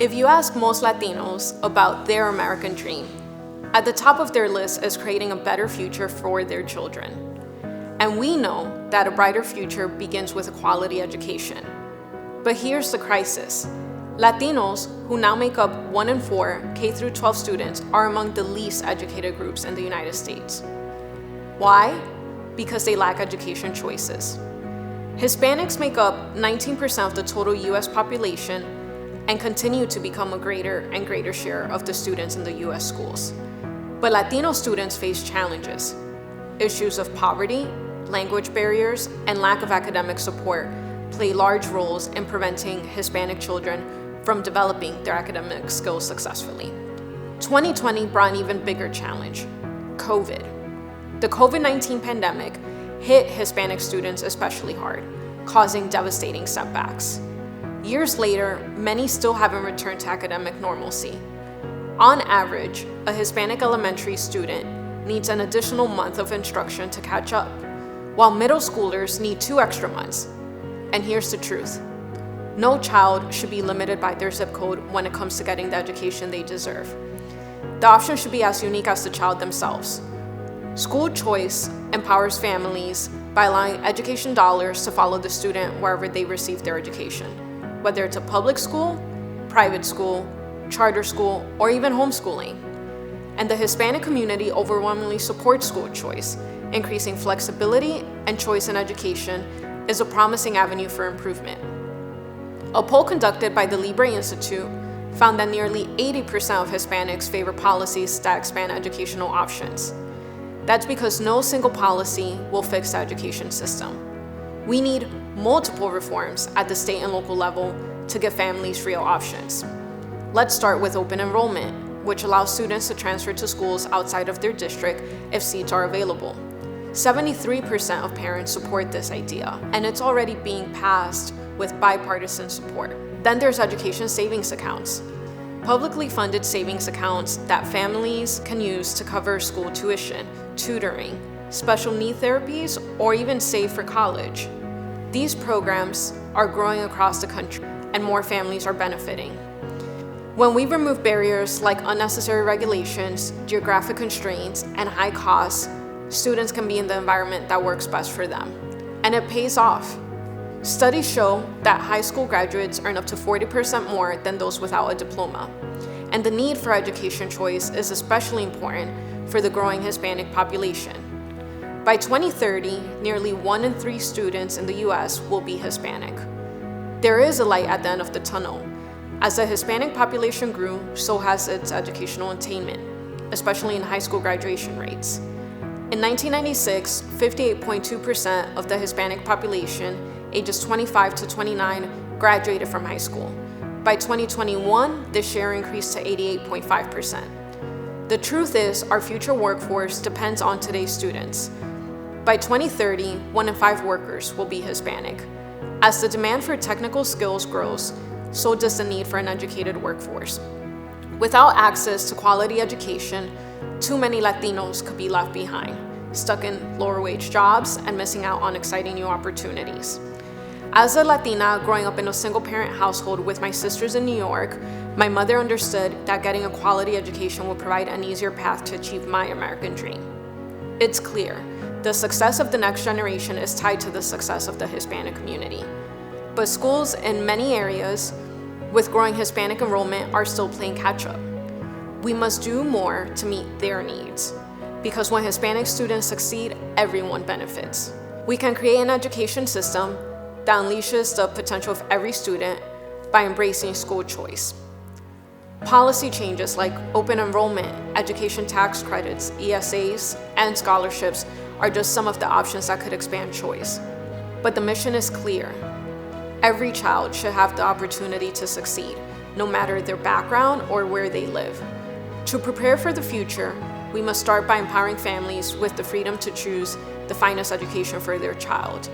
If you ask most Latinos about their American dream, at the top of their list is creating a better future for their children. And we know that a brighter future begins with a quality education. But here's the crisis. Latinos, who now make up 1 in 4 K-12 students, are among the least educated groups in the United States. Why? Because they lack education choices. Hispanics make up 19% of the total US population and continue to become a greater and greater share of the students in the US schools. But Latino students face challenges. Issues of poverty, language barriers, and lack of academic support play large roles in preventing Hispanic children from developing their academic skills successfully. 2020 brought an even bigger challenge: COVID. The COVID-19 pandemic hit Hispanic students especially hard, causing devastating setbacks. Years later, many still haven't returned to academic normalcy. On average, a Hispanic elementary student needs an additional month of instruction to catch up, while middle schoolers need 2 extra months. And here's the truth: no child should be limited by their zip code when it comes to getting the education they deserve. The option should be as unique as the child themselves. School choice empowers families by allowing education dollars to follow the student wherever they receive their education, whether it's a public school, private school, charter school, or even homeschooling. And the Hispanic community overwhelmingly supports school choice. Increasing flexibility and choice in education is a promising avenue for improvement. A poll conducted by the LIBRE Institute found that nearly 80% of Hispanics favor policies that expand educational options. That's because no single policy will fix the education system. We need multiple reforms at the state and local level to give families real options. Let's start with open enrollment, which allows students to transfer to schools outside of their district if seats are available. 73% of parents support this idea, and it's already being passed with bipartisan support. Then there's education savings accounts, publicly funded savings accounts that families can use to cover school tuition, tutoring, special need therapies, or even save for college. These programs are growing across the country, and more families are benefiting. When we remove barriers like unnecessary regulations, geographic constraints, and high costs, students can be in the environment that works best for them. And it pays off. Studies show that high school graduates earn up to 40% more than those without a diploma. And the need for education choice is especially important for the growing Hispanic population. By 2030, nearly 1 in 3 students in the US will be Hispanic. There is a light at the end of the tunnel. As the Hispanic population grew, so has its educational attainment, especially in high school graduation rates. In 1996, 58.2% of the Hispanic population, ages 25 to 29, graduated from high school. By 2021, this share increased to 88.5%. The truth is, our future workforce depends on today's students. By 2030, 1 in 5 workers will be Hispanic. As the demand for technical skills grows, so does the need for an educated workforce. Without access to quality education, too many Latinos could be left behind, stuck in lower wage jobs and missing out on exciting new opportunities. As a Latina growing up in a single-parent household with my sisters in New York, my mother understood that getting a quality education would provide an easier path to achieve my American dream. It's clear, the success of the next generation is tied to the success of the Hispanic community. But schools in many areas with growing Hispanic enrollment are still playing catch-up. We must do more to meet their needs, because when Hispanic students succeed, everyone benefits. We can create an education system that unleashes the potential of every student by embracing school choice. Policy changes like open enrollment, education tax credits, ESAs, and scholarships are just some of the options that could expand choice. But the mission is clear. Every child should have the opportunity to succeed, no matter their background or where they live. To prepare for the future, we must start by empowering families with the freedom to choose the finest education for their child.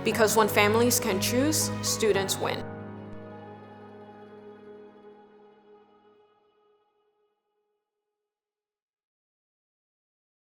Because when families can choose, students win.